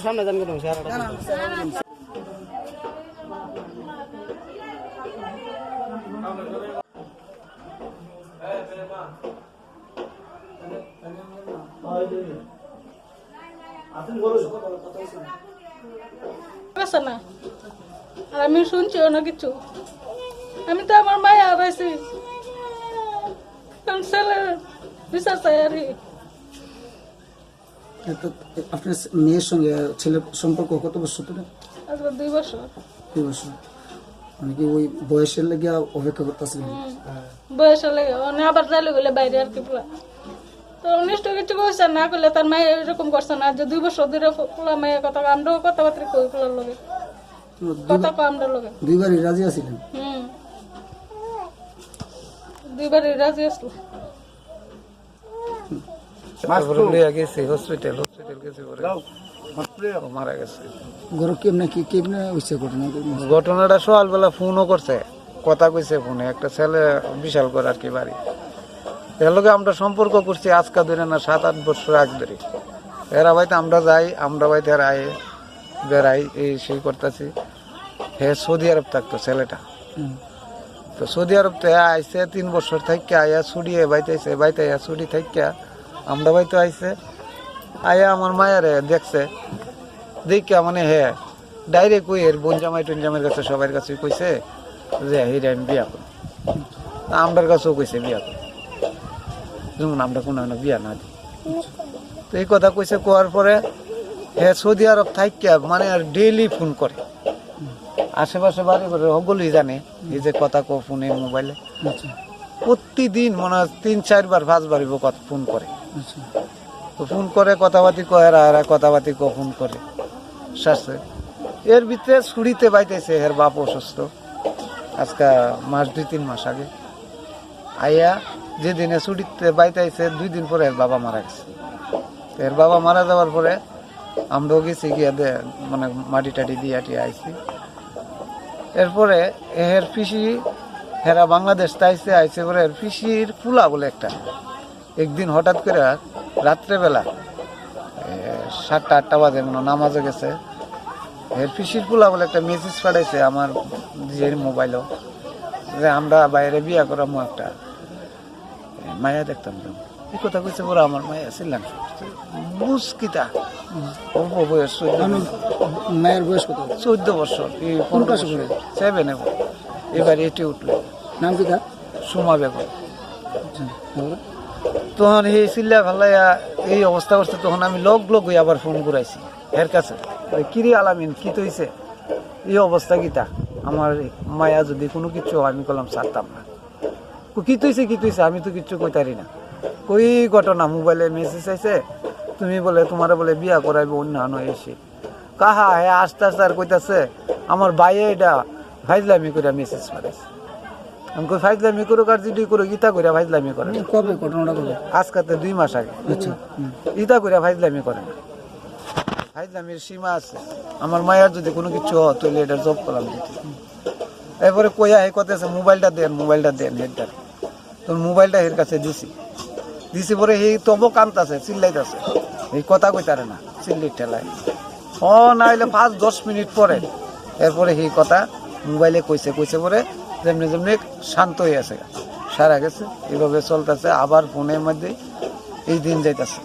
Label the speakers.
Speaker 1: সামনে যান কেন
Speaker 2: না আর আমি শুনছি না কিছু। আমি তো আমার মায়া হারাইছি, ছেলের বিচার চাই আর কি।
Speaker 3: আপনার মেয়ের সঙ্গে ছেলের সম্পর্ক কত বছর ধরে?
Speaker 2: আজকে 2 বছর।
Speaker 3: 2 বছর। মানে কি ওই বয়সের লেগে অপেক্ষা করতেছিলেন?
Speaker 2: বয়সের লেগে আবার চালু গেলে বাইরে আর কি পুরা তো নিষ্ঠ কিছু কইছে না করলে তার মায়ে এরকম করছে না যে 2 বছর ধরে পোলা মায়ের কথা আমরাও কথাবার্তা কই পোলার লগে কথা কো আমরা লগে।
Speaker 3: দুইবারই রাজি আছিলেন?
Speaker 2: দুইবারই রাজি আসলো।
Speaker 4: ঘটনাটা সকালবেলা ফোনও করছে, কথা কইছে ফোনে, একটা ছেলে বিশাল করে আর কি বাড়ি, এর লগে আমরা সম্পর্ক করছি আজকা ধরে না 7-8 বছর আগ ধরে। এরা বাড়িতে আমরা যাই, আমরা বাড়িতে এরা আয়ে বেড়াই, এই সেই করতেছি। হ্যাঁ সৌদি আরব থাকতো ছেলেটা, তো সৌদি আরব থেকে আইসে 3 বছর থাকি আয়া ছুটিয়ে বাড়িতে আইসে, বাড়িতে আয়া ছুটি থাকিয়া আমরা বাড়িতে আইসে। আয়া আমার মায়ারে দেখছে, দেখিয়া মানে হ্যাঁ ডাইরেক্ট কই এর বোন জামাই টুন জামাইয়ের কাছে সবার কাছে কইছে যে হিরে আমি বিয়া করি, আমরার কাছেও কইছে বিয়া করি, যেমন আমরা কোনো বিয়া না দিই। তো এই কথা কইছে, কোয়ার পরে হ্যাঁ সৌদি আরব থাকিয়া মানে আর ডেইলি ফোন করে, আশেপাশে বাড়ি করে সকলেই জানে এই যে কথা কো ফোনে মোবাইলে। প্রতিদিন মনে হয় 3-4 বার 5 বার ফোন করে। তো ফোন করে কথাবার্তি কয়, এরা কথাবার্তি কো ফোন করে সারছে। এর ভিতরে ছুটিতে বাইতেছে, এর বাপ অসুস্থ আজকে মাস 2-3 মাস আগে। আইয়া যেদিনে ছুটিতে বাইতেছে 2 দিন পরে এর বাবা মারা গেছে। এর বাবা মারা যাওয়ার পরে আমরাও গেছি গিয়া মানে মাটি টাটি দিয়ে আইছি। এরপরে এর পিসি হেরা বাংলাদেশ আইসে, আইসে পরে এর পিসির ফুলা বলে একটা একদিন হঠাৎ করে রাত্রেবেলা 7টা-8টা বাজে মনে নামাজে গেছে, এর পিসির ফুলা বলে একটা মেসেজ পাঠাইছে আমার নিজের মোবাইলও যে আমরা বাইরে বিয়া করামো, একটা মায়া দেখতাম। এই কথা কইছে বড় আমার মায়া ছিলাম মুস্কিতা, অল্প বয়স।
Speaker 3: মায়ের বয়স কত?
Speaker 4: 14 বছর। এই 7 এবার 8 উঠলো।
Speaker 3: নাম কি তার?
Speaker 4: সুমা বেগম। তখন এই চিল্লা ভাল্লাইয়া এই অবস্থা করছে, তখন আমি লগ হয়ে আবার ফোন করাইছি এর কাছে, কিরে আলামিন কি তৈছে, এই অবস্থা কিতা, আমার মায়া যদি কোনো কিছু আমি করলাম ছাড়তাম না। কি তৈছে আমি তো কিচ্ছু কইতারি না। ওই ঘটনা মোবাইলে মেসেজ আইছে, তুমি বলে তোমার বলে বিয়া করাইবে অন্য এসে কাহা হ্যাঁ আস্তে আস্তে আর কইতাছে আমার বাইরে এটা ফাইজলামি করে মেসেজ পাঠাইছে। আমি কই ফাইজলামি করুক আর যদি করুক ইতা করে ফাইজলামি করে।
Speaker 3: কবে ঘটনাটা কবে?
Speaker 4: আজকাতে 2 মাস আগে। ইতা করে ফাইজলামি করে না, ফাইজলামির সীমা আছে। আমার মায়ের যদি কোনো কিছু হয় তাহলে এটা জব করলাম দিতে। এরপরে কইয়া এই কথাছে মোবাইলটা দেন হেডটার। তোর মোবাইলটা এর কাছে দিছি পরে এই তবু কান্তাছে, চিল্লাইতেছে, এই কথা কইতারে না, চিল্লির ঠেলায়। না হইলে 5-10 মিনিট পরে এরপরে এই কথা মোবাইলে কইছে পরে যেমনি শান্ত হয়ে আছে, সারা গেছে। এইভাবে চলতেছে। আবার ফোনের মধ্যে এই দিন যাইতেছে।